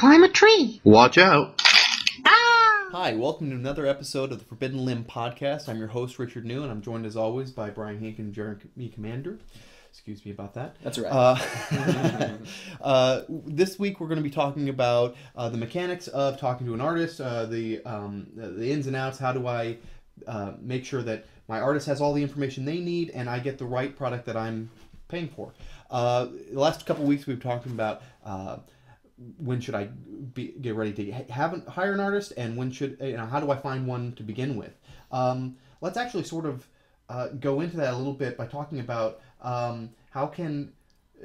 climb a tree. Watch out. Ah! Hi, welcome to another episode of the Forbidden Limb podcast. I'm your host, Richard New, and I'm joined as always by Brian Hank and Jeremy Commander. Excuse me about that. That's right. This week we're going to be talking about the mechanics of talking to an artist, the ins and outs. How do I make sure that my artist has all the information they need and I get the right product that I'm paying for? The last couple weeks we've talked about when should I get ready to hire an artist, and when should how do I find one to begin with? Let's actually sort of go into that a little bit by talking about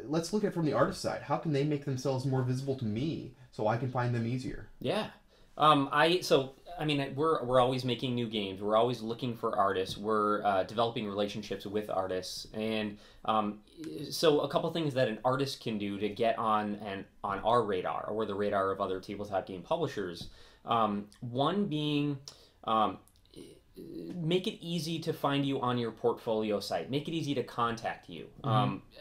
let's look at it from the artist side. How can they make themselves more visible to me so I can find them easier? Yeah. We're always making new games. We're always looking for artists. We're developing relationships with artists, and so a couple things that an artist can do to get on our radar or the radar of other tabletop game publishers. One being, make it easy to find you on your portfolio site. Make it easy to contact you.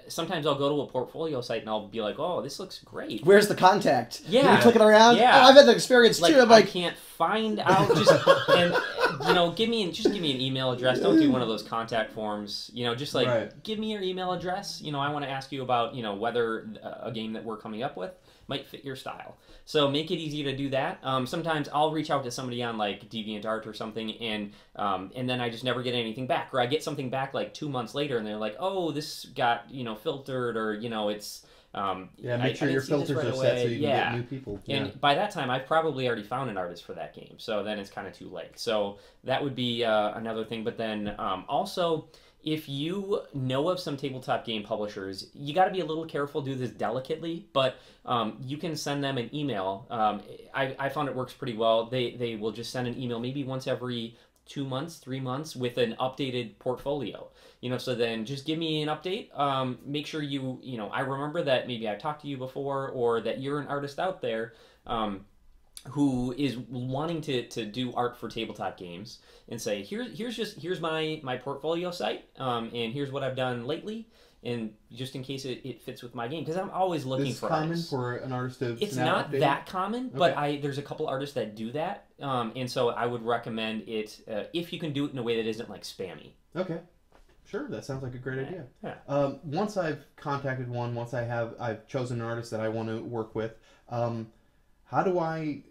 Sometimes I'll go to a portfolio site and I'll be like, "Oh, this looks great. Where's the contact?" Yeah, you click it around. Yeah, oh, I've had the experience too. I'm I can't find out. Give me an email address. Don't do one of those contact forms. Give me your email address. I want to ask you about whether a game that we're coming up with might fit your style. So make it easy to do that. Sometimes I'll reach out to somebody on like DeviantArt or something, and then I just never get anything back, or I get something back like 2 months later, and they're like, "Oh, this got filtered," or it's. Make sure your filters are set so you can get new people. Yeah. And by that time, I've probably already found an artist for that game, so then it's kind of too late. So that would be another thing. But then also, if you know of some tabletop game publishers, you got to be a little careful, do this delicately, but you can send them an email. I found it works pretty well. They will just send an email maybe once every 2 months, 3 months with an updated portfolio. So then just give me an update. Make sure I remember that maybe I talked to you before, or that you're an artist out there who is wanting to do art for tabletop games, and say, here's my portfolio site, and here's what I've done lately, and just in case it fits with my game, because I'm always looking for artists. It's common for an artist to It's not that common, okay. But there's a couple artists that do that, and so I would recommend it if you can do it in a way that isn't like spammy. Okay. Sure, that sounds like a great idea. Yeah. Once I've contacted one, once I've chosen an artist that I want to work with, how do I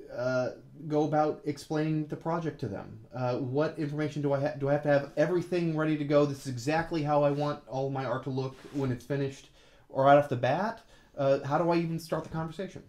go about explaining the project to them? What information do I have? Do I have to have everything ready to go? This is exactly how I want all of my art to look when it's finished, or right off the bat? How do I even start the conversation?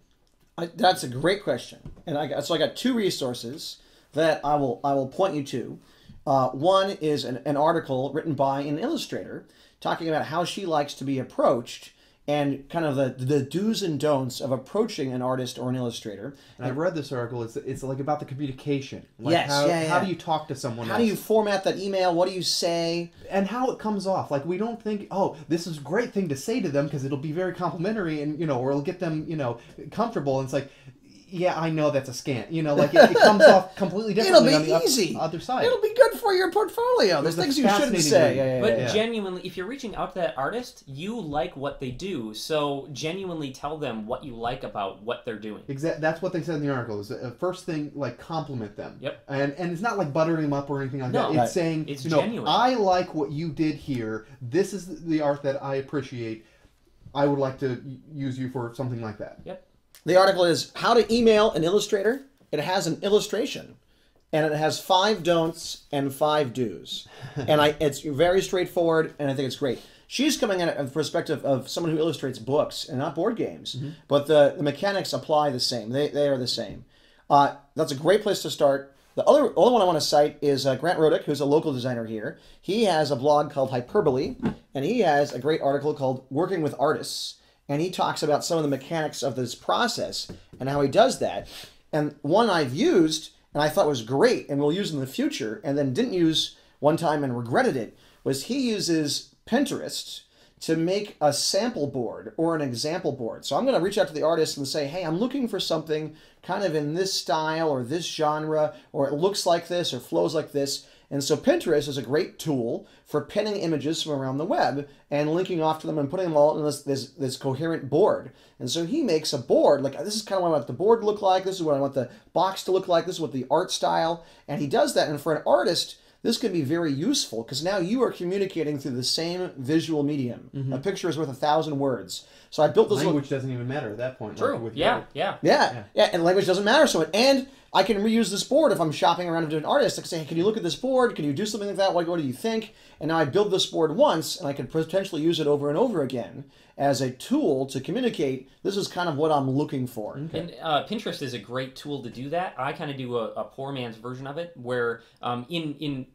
That's a great question, and I got two resources that I will point you to. One is an article written by an illustrator talking about how she likes to be approached and kind of the do's and don'ts of approaching an artist or an illustrator. And I've read this article. It's like about the communication. Like yes, how do you talk to someone How else? do you format that email? What do you say? And how it comes off. Like, we don't think, oh, this is a great thing to say to them because it'll be very complimentary and, or it'll get them, comfortable. And it's like, yeah, I know that's a scant. It comes off completely differently on the other side. It'll be good for your portfolio. There's things you shouldn't say. But genuinely, if you're reaching out to that artist, you like what they do. So genuinely tell them what you like about what they're doing. Exactly. That's what they said in the article. Is first thing, like, compliment them. Yep. And it's not like buttering them up or anything like that. It's saying, it's genuine. I like what you did here. This is the art that I appreciate. I would like to use you for something like that. Yep. The article is How to Email an Illustrator. It has an illustration, and it has 5 don'ts and 5 do's. And it's very straightforward, and I think it's great. She's coming at it from the perspective of someone who illustrates books and not board games, but the mechanics apply the same. They are the same. That's a great place to start. The other one I want to cite is Grant Rodick, who's a local designer here. He has a blog called Hyperbole, and he has a great article called Working with Artists. And he talks about some of the mechanics of this process and how he does that. And one I've used, and I thought was great, and will use in the future, and then didn't use one time and regretted it, was he uses Pinterest to make a sample board or an example board. So I'm going to reach out to the artist and say, hey, I'm looking for something kind of in this style or this genre, or it looks like this or flows like this. And so Pinterest is a great tool for pinning images from around the web and linking off to them and putting them all in this coherent board. And so he makes a board, like this is kind of what I want the board to look like, this is what I want the box to look like, this is what the art style, and he does that. And for an artist, this can be very useful because now you are communicating through the same visual medium. A picture is worth 1,000 words. So I built this language doesn't even matter at that point. True. Like with Yeah. and language doesn't matter so much. And I can reuse this board if I'm shopping around with different artists. I can say, hey, can you look at this board? Can you do something like that? What do you think? And now I build this board once, and I can potentially use it over and over again as a tool to communicate, this is kind of what I'm looking for. And Pinterest is a great tool to do that. I kind of do a poor man's version of it, where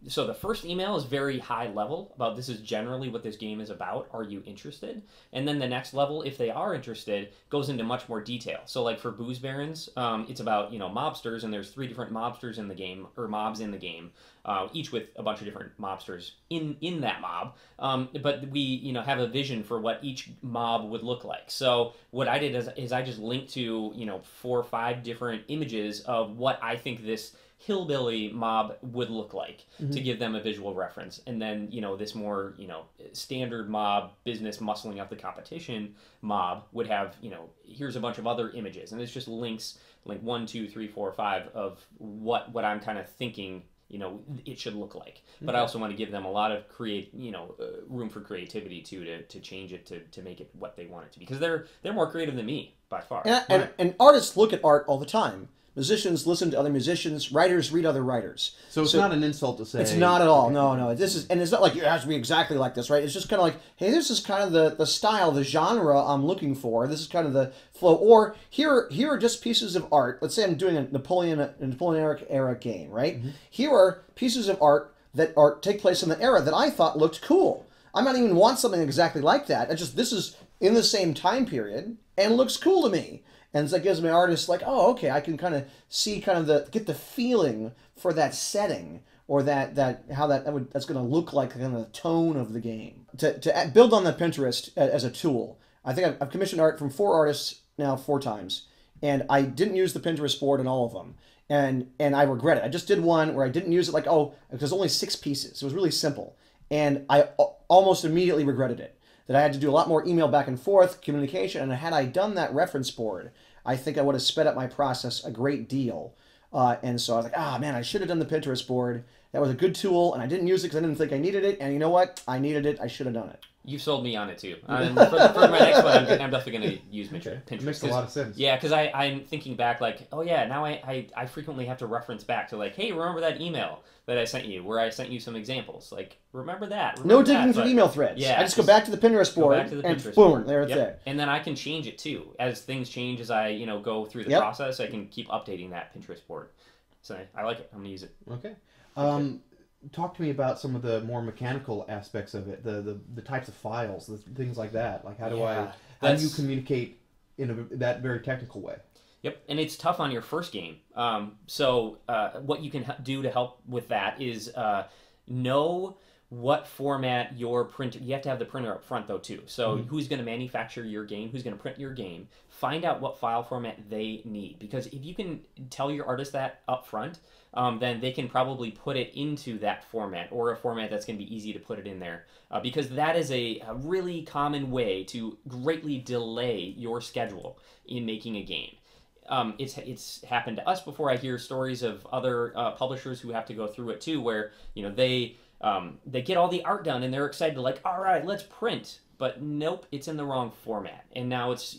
so the first email is very high level about this is generally what this game is about. Are you interested? And then the next level, if they are interested, goes into much more detail. So like for Booze Barons, it's about mobsters, and there's 3 different mobsters in the game, or mobs in the game, each with a bunch of different mobsters in that mob. But we have a vision for what each mob would look like. So what I did is I just linked to 4 or 5 different images of what I think this hillbilly mob would look like to give them a visual reference. And then this more standard mob business muscling up the competition mob would have here's a bunch of other images, and it's just links like 1, 2, 3, 4, 5 of what I'm kind of thinking it should look like. But I also want to give them a lot of room for creativity too, to change it to make it what they want it to be, because they're more creative than me by far. And artists look at art all the time. Musicians listen to other musicians. Writers read other writers. So it's not an insult to say. It's not at all. No. This is, and it's not like it has to be exactly like this, right? It's just kind of like, hey, this is kind of the style, the genre I'm looking for. This is kind of the flow. Or here are just pieces of art. Let's say I'm doing a Napoleonic era game, right? Here are pieces of art that take place in the era that I thought looked cool. I might even want something exactly like that. This is in the same time period and looks cool to me. And so it gives my artist like, oh, okay, I can kind of see get the feeling for that setting, or that's going to look like kind of the tone of the game. To build on the Pinterest as a tool, I think I've commissioned art from 4 artists now 4 times, and I didn't use the Pinterest board in all of them, and I regret it. I just did one where I didn't use it, like, because only 6 pieces. It was really simple, and I almost immediately regretted it. That I had to do a lot more email back and forth, communication, and had I done that reference board, I think I would have sped up my process a great deal. And so I was like, man, I should have done the Pinterest board. That was a good tool, and I didn't use it because I didn't think I needed it. And you know what? I needed it. I should have done it. You sold me on it too. For my next one, I'm definitely going to use Pinterest. It makes a lot of sense. Yeah, because I'm thinking back like, oh yeah, now I frequently have to reference back to like, hey, remember that email that I sent you where I sent you some examples? Like, remember that. No digging through email threads. Yeah, I just go back to the Pinterest board and boom, there it's there. And then I can change it too. As things change, as I go through the process, I can keep updating that Pinterest board. So I like it. I'm going to use it. Okay. Talk to me about some of the more mechanical aspects of it, the types of files, the things like that. Like how do you communicate in that very technical way? Yep, and it's tough on your first game. So what you can do to help with that is know what format your printer. You have to have the printer up front though too. So who's going to manufacture your game? Who's going to print your game? Find out what file format they need, because if you can tell your artist that up front, then they can probably put it into that format, or a format that's going to be easy to put it in there, because that is a really common way to greatly delay your schedule in making a game. It's happened to us before. I hear stories of other publishers who have to go through it too, where they get all the art done and they're excited to like, all right, let's print, but nope, it's in the wrong format, and now it's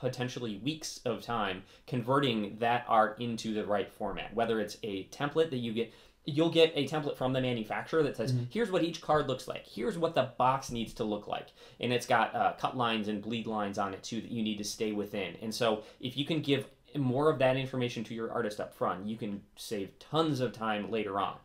potentially weeks of time converting that art into the right format. Whether it's a template that you'll get a template from the manufacturer that says, here's what each card looks like, here's what the box needs to look like, and it's got cut lines and bleed lines on it too that you need to stay within. And so if you can give more of that information to your artist up front, you can save tons of time later on.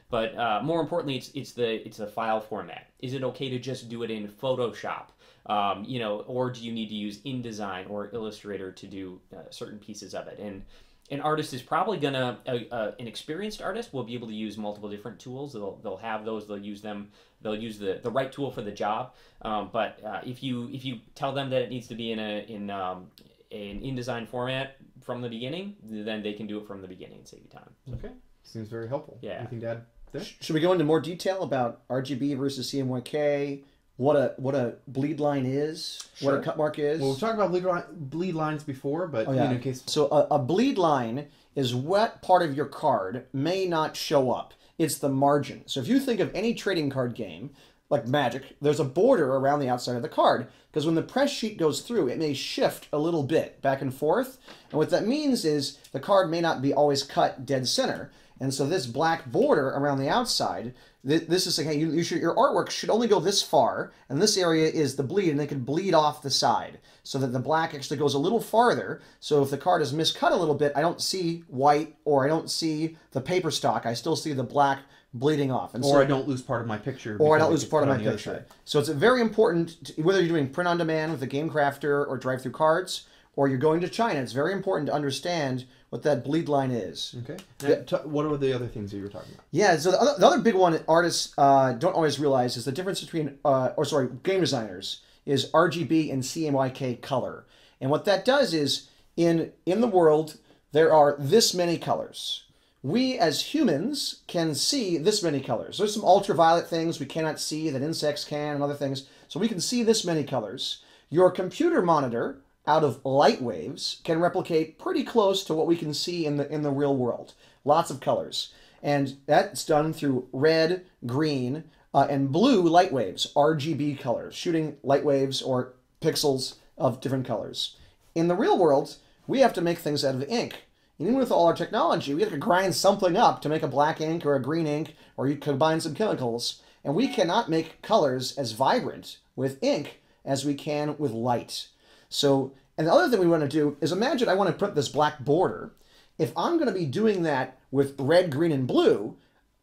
But more importantly, it's the file format. Is it okay to just do it in Photoshop? Or do you need to use InDesign or Illustrator to do certain pieces of it? And an artist is probably gonna an experienced artist will be able to use multiple different tools. They'll have those. They'll use them. They'll use the right tool for the job. But if you tell them that it needs to be in an InDesign format from the beginning, then they can do it from the beginning and save you time. Okay, seems very helpful. Yeah. Anything to add? there. Should we go into more detail about RGB versus CMYK? What a bleed line is? Sure. What a cut mark is? Well, we've talked about bleed lines before, but in case... So a bleed line is what part of your card may not show up. It's the margin. So if you think of any trading card game, like Magic, there's a border around the outside of the card, because when the press sheet goes through, it may shift a little bit back and forth, and what that means is the card may not be always cut dead center. And so this black border around the outside, this is like, hey, your artwork should only go this far, and this area is the bleed, and they can bleed off the side, so that the black actually goes a little farther. So if the card is miscut a little bit, I don't see white, or I don't see the paper stock. I still see the black bleeding off. And or I don't lose part of my picture. Or I don't lose part of my picture. So it's very important, whether you're doing print on demand with a Game Crafter or drive-through cards, or you're going to China, it's very important to understand what that bleed line is. Okay. What are the other things that you were talking about? Yeah, so the other big one that artists don't always realize is the difference between, game designers, is RGB and CMYK color. And what that does is, in the world, there are this many colors. We, as humans, can see this many colors. There's some ultraviolet things we cannot see that insects can and other things. So we can see this many colors. Your computer monitor, out of light waves, can replicate pretty close to what we can see in the real world. Lots of colors. And that's done through red, green, and blue light waves, RGB colors, shooting light waves or pixels of different colors. In the real world, we have to make things out of ink. Even with all our technology, we have to grind something up to make a black ink or a green ink, or you combine some chemicals, and we cannot make colors as vibrant with ink as we can with light. So, and the other thing we want to do is, imagine I want to print this black border. If I'm going to be doing that with red, green, and blue,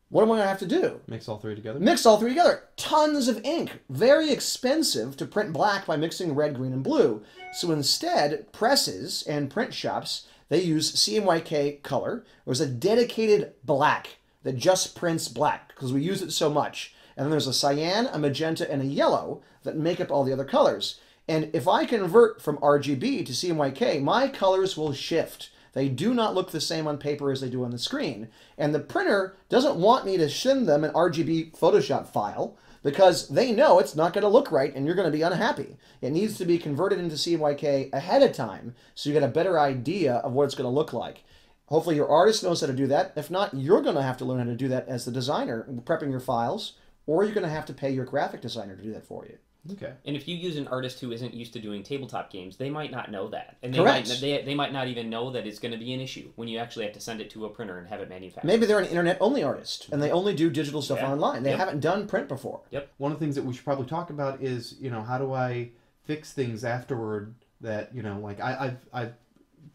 what am I going to have to do? Mix all three together? Mix all three together. Tons of ink. Very expensive to print black by mixing red, green, and blue. So instead, presses and print shops, they use CMYK color. There's a dedicated black that just prints black because we use it so much. And then there's a cyan, a magenta, and a yellow that make up all the other colors. And if I convert from RGB to CMYK, my colors will shift. They do not look the same on paper as they do on the screen. And the printer doesn't want me to send them an RGB Photoshop file because they know it's not going to look right and you're going to be unhappy. It needs to be converted into CMYK ahead of time so you get a better idea of what it's going to look like. Hopefully your artist knows how to do that. If not, you're going to have to learn how to do that as the designer, prepping your files, or you're going to have to pay your graphic designer to do that for you. Okay. And if you use an artist who isn't used to doing tabletop games, they might not know that. And Correct. They might not even know that it's going to be an issue when you actually have to send it to a printer and have it manufactured. Maybe they're an internet-only artist, and they only do digital stuff online. They Yep. haven't done print before. Yep. One of the things that we should probably talk about is, how do I fix things afterward that, like I've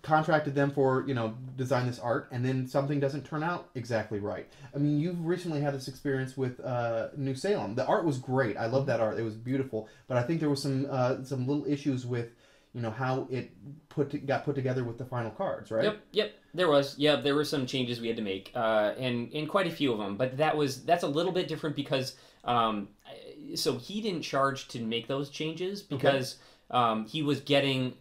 contracted them for, design this art, and then something doesn't turn out exactly right. I mean, you've recently had this experience with New Salem. The art was great. I love that art. It was beautiful. But I think there was some little issues with, how it got put together with the final cards, right? Yep. There was. Yeah, there were some changes we had to make, and quite a few of them. But that's a little bit different because, so he didn't charge to make those changes because. He was getting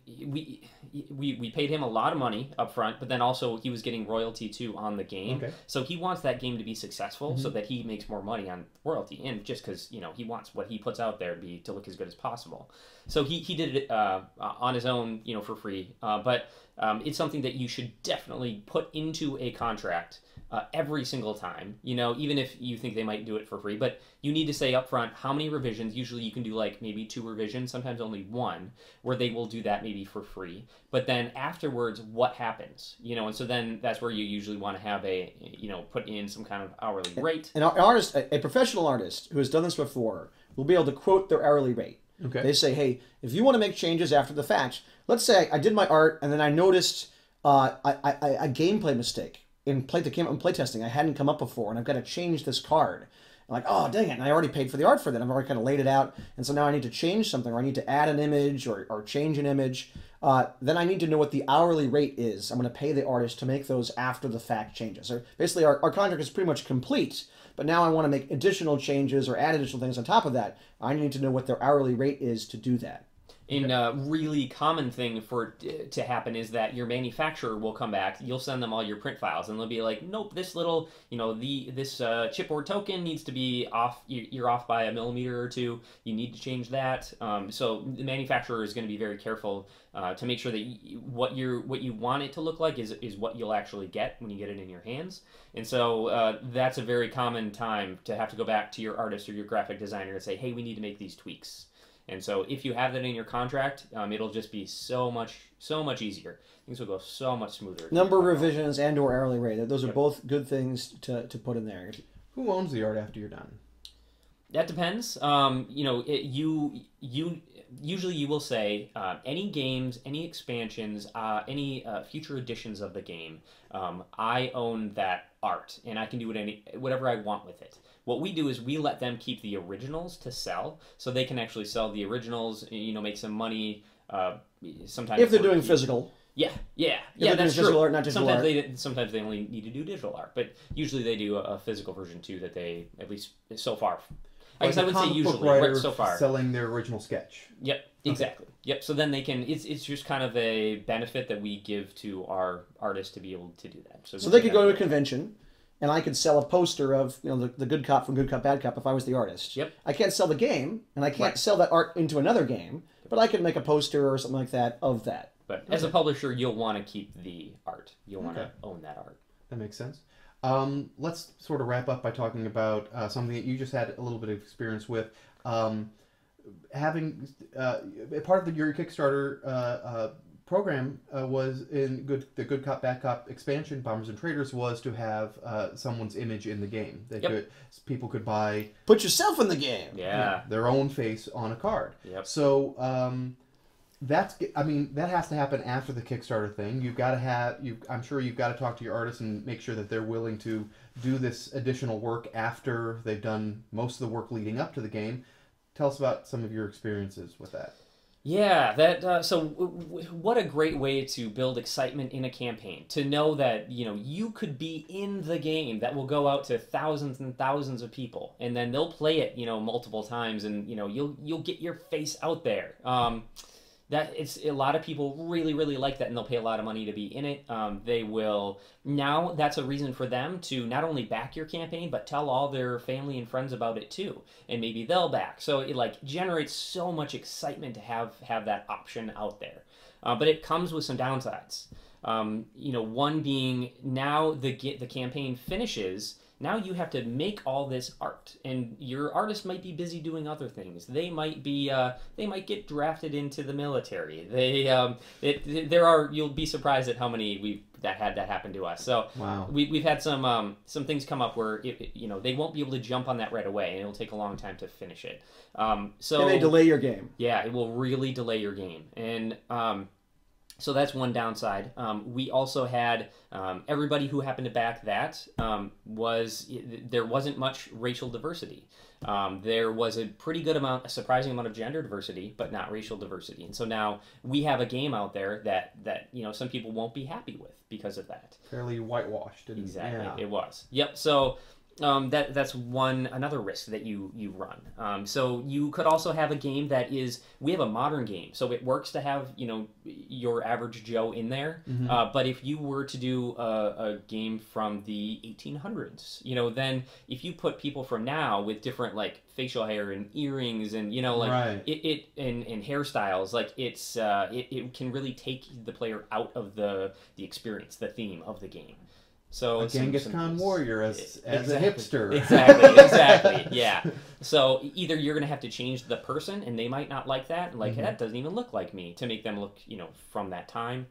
we paid him a lot of money up front, but then also he was getting royalty too on the game. Okay. So he wants that game to be successful so that he makes more money on royalty, and just because he wants what he puts out there to look as good as possible. So he did it on his own, for free. But it's something that you should definitely put into a contract. Every single time, even if you think they might do it for free, but you need to say up front how many revisions. Usually you can do like maybe 2 revisions, sometimes only 1, where they will do that maybe for free. But then afterwards, what happens? And so then that's where you usually want to have a, put in some kind of hourly rate. An artist, a professional artist who has done this before, will be able to quote their hourly rate. Okay. They say, hey, if you want to make changes after the fact, let's say I did my art and then I noticed a gameplay mistake. In playtesting, I hadn't come up before, and I've got to change this card. I'm like, oh, dang it, and I already paid for the art for that. I've already kind of laid it out, and so now I need to change something, or I need to add an image, or change an image. Then I need to know what the hourly rate is. I'm going to pay the artist to make those after-the-fact changes. So basically, our contract is pretty much complete, but now I want to make additional changes or add additional things on top of that. I need to know what their hourly rate is to do that. And a really common thing for it to happen is that your manufacturer will come back. You'll send them all your print files, and they'll be like, "Nope, this little, this chipboard token needs to be off. You're off by a millimeter or two. You need to change that." So the manufacturer is going to be very careful to make sure that what you want it to look like is what you'll actually get when you get it in your hands. And so that's a very common time to have to go back to your artist or your graphic designer and say, "Hey, we need to make these tweaks." And so if you have that in your contract, it'll just be so much easier. Things will go so much smoother. Number of revisions and/or hourly rate. Those are both good things to put in there. Who owns the art after you're done? That depends. Usually you will say any games, any expansions, any future editions of the game. I own that art, and I can do whatever I want with it. What we do is we let them keep the originals to sell, so they can actually sell the originals. Make some money. Sometimes if they're doing physical. Yeah, that's physical true. art, not digital Sometimes they only need to do digital art, but usually they do a physical version too. That they, at least so far. I guess I would say usually, right, so far. Selling their original sketch. Yep, exactly. Okay. Yep. So then they can. It's just kind of a benefit that we give to our artists to be able to do that. So they could go to a convention, and I could sell a poster of the good cop from Good Cop Bad Cop if I was the artist. Yep. I can't sell the game, and I can't sell that art into another game, but I could make a poster or something like that of that. But as a publisher, you'll want to keep the art. You'll want to own that art. That makes sense. Let's sort of wrap up by talking about something that you just had a little bit of experience with. Having part of your Kickstarter program was in the Good Cop Bad Cop expansion, Bombers and Traders, was to have someone's image in the game. People could buy. Put yourself in the game. Yeah. Their own face on a card. Yep. So that has to happen after the Kickstarter thing. You've got to have I'm sure you've got to talk to your artists and make sure that they're willing to do this additional work after they've done most of the work leading up to the game. Tell us about some of your experiences with that. Yeah, what a great way to build excitement in a campaign. To know that, you could be in the game that will go out to thousands and thousands of people, and then they'll play it, multiple times, and you'll get your face out there. A lot of people really, really like that, and they'll pay a lot of money to be in it. Now that's a reason for them to not only back your campaign, but tell all their family and friends about it too, and maybe they'll back. So it generates so much excitement to have that option out there. But it comes with some downsides. One being, now the campaign finishes. Now you have to make all this art, and your artist might be busy doing other things. They might get drafted into the military. You'll be surprised at how many had that happen to us. So wow. We've had some things come up where they won't be able to jump on that right away, and it'll take a long time to finish it. So and they delay your game. Yeah, it will really delay your game, and so that's one downside. We also had everybody who happened to back that there wasn't much racial diversity. There was a surprising amount of gender diversity, but not racial diversity. And so now we have a game out there that some people won't be happy with because of that. Fairly whitewashed. Exactly, It was. Yep. So. That's another risk that you run. So you could also have a game we have a modern game, so it works to have your average Joe in there. Mm-hmm. But if you were to do a game from the 1800s, then if you put people from now with different facial hair and earrings and right. and hairstyles, it can really take the player out of the experience, the theme of the game. So a Genghis Khan warrior as a hipster. Exactly. Yeah. So either you're going to have to change the person, and they might not like that, and that doesn't even look like me, to make them look, from that time,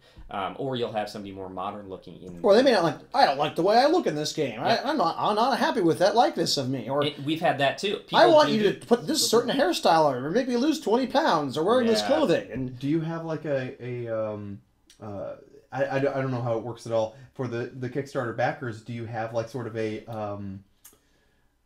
or you'll have somebody more modern looking in. Or they may not I don't like the way I look in this game. Yeah. I'm not happy with that likeness of me. Or we've had that too. I want you to put this certain hairstyle on, or make me lose 20 pounds, or wearing this clothing. And do you have I don't know how it works at all. For the Kickstarter backers, do you have sort of a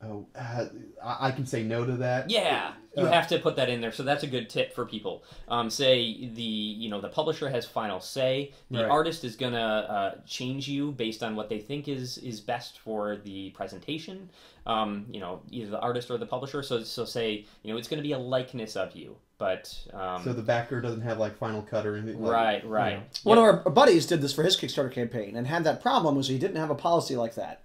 I can say no to that? Yeah. You have to put that in there, so that's a good tip for people. Say the publisher has final say. The Right. artist is gonna change you based on what they think is best for the presentation. Either the artist or the publisher. So say it's gonna be a likeness of you, but so the backer doesn't have like Final Cut or anything. right. One of our buddies did this for his Kickstarter campaign and had that problem was he didn't have a policy like that.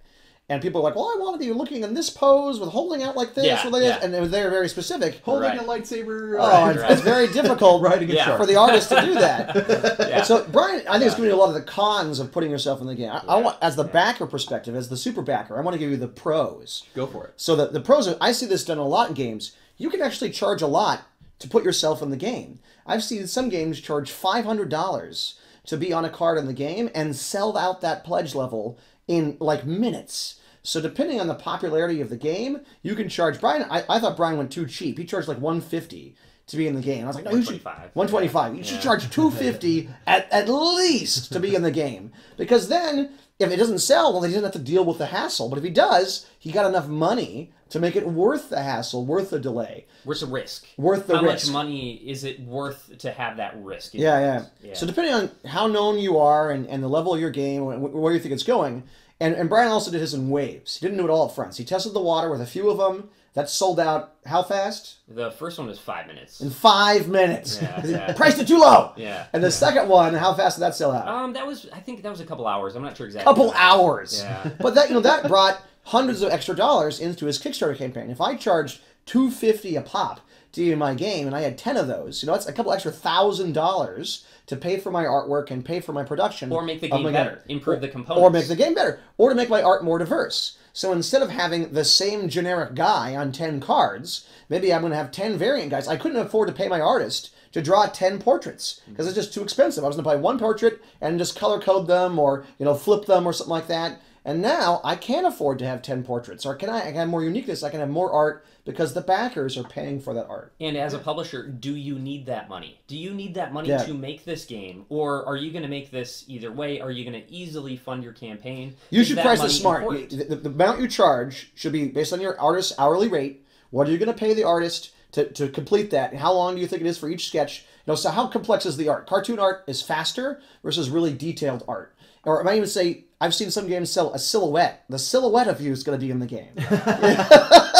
And people were like, well, I want to be looking in this pose with holding out like this, Yeah, or like this. yeah. And they were very specific. Holding Right. a lightsaber. Oh, it's very difficult Writing a chart. for the artist to do that. Yeah. So, Brian, I think it's going to be a lot of the cons of putting yourself in the game. I want, as the backer perspective, as the super backer, I want to give you the pros. Go for it. So the pros are, I see this done a lot in games. You can actually charge a lot to put yourself in the game. I've seen some games charge $500 to be on a card in the game and sell out that pledge level in like minutes. So depending on the popularity of the game, you can charge Brian. I thought Brian went too cheap. He charged like $150 to be in the game. I was like, no, you should $125. You should charge $250 at least to be in the game, because then if it doesn't sell, well, he doesn't have to deal with the hassle. But if he does, he got enough money to make it worth the hassle, worth the delay, worth the risk. Worth the How risk. much money is it worth to have that risk? Yeah. So depending on how known you are and the level of your game and where you think it's going, and Brian also did his in waves. He didn't do it all up front. So he tested the water with a few of them. That sold out how fast? The first one was 5 minutes. In 5 minutes. Yeah. Priced it too low. Yeah. And the second one, how fast did that sell out? I think that was a couple hours. I'm not sure exactly. Couple hours. Yeah. But that brought hundreds of extra dollars into his Kickstarter campaign. If I charged $250 a pop to be in my game, and I had 10 of those, that's a couple extra $1,000 to pay for my artwork and pay for my production. Or make the game better. Improve the components. Or make the game better. Or to make my art more diverse. So instead of having the same generic guy on 10 cards, maybe I'm going to have 10 variant guys. I couldn't afford to pay my artist to draw 10 portraits because it's just too expensive. I was going to buy one portrait and just color code them or flip them or something like that. And now I can afford to have 10 portraits. Or I can have more uniqueness. I can have more art because the backers are paying for that art. And as a publisher, do you need that money? Do you need that money Yeah. to make this game? Or are you going to make this either way? Are you going to easily fund your campaign? You Is should that price it money smart. important? The amount you charge should be based on your artist's hourly rate. What are you going to pay the artist to complete that? And how long do you think it is for each sketch? So how complex is the art? Cartoon art is faster versus really detailed art. Or I might even say, I've seen some games sell a silhouette. The silhouette of you is going to be in the game.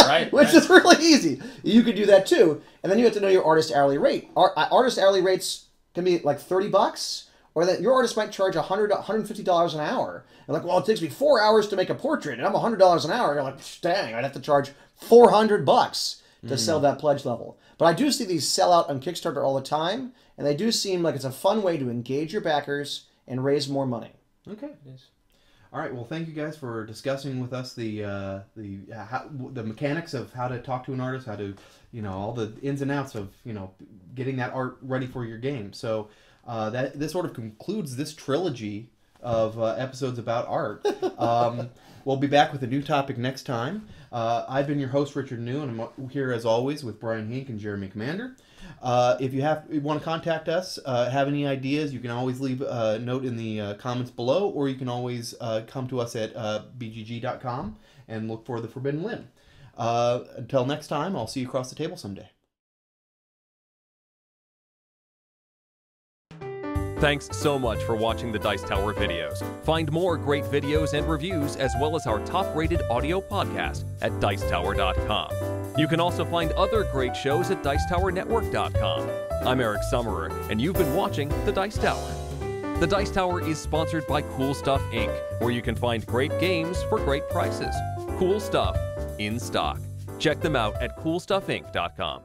Right. Which is really easy. You could do that too. And then you have to know your artist hourly rate. Artist hourly rates can be like $30, or that your artist might charge $100, $150 an hour. And like, well, it takes me 4 hours to make a portrait, and I'm $100 an hour. You're like, dang, I'd have to charge $400 to sell that pledge level. But I do see these sell out on Kickstarter all the time, and they do seem like it's a fun way to engage your backers and raise more money. Okay. All right. Well, thank you guys for discussing with us the mechanics of how to talk to an artist, how to all the ins and outs of getting that art ready for your game. So this sort of concludes this trilogy of episodes about art. We'll be back with a new topic next time. I've been your host, Richard New, and I'm here as always with Brian Hink and Jeremy Commander. If you want to contact us, have any ideas, you can always leave a note in the comments below, or you can always come to us at bgg.com and look for the Forbidden Limb. Until next time, I'll see you across the table someday. Thanks so much for watching the Dice Tower videos. Find more great videos and reviews, as well as our top-rated audio podcast at Dicetower.com. You can also find other great shows at DicetowerNetwork.com. I'm Eric Summerer, and you've been watching The Dice Tower. The Dice Tower is sponsored by Cool Stuff Inc., where you can find great games for great prices. Cool stuff in stock. Check them out at CoolStuffInc.com.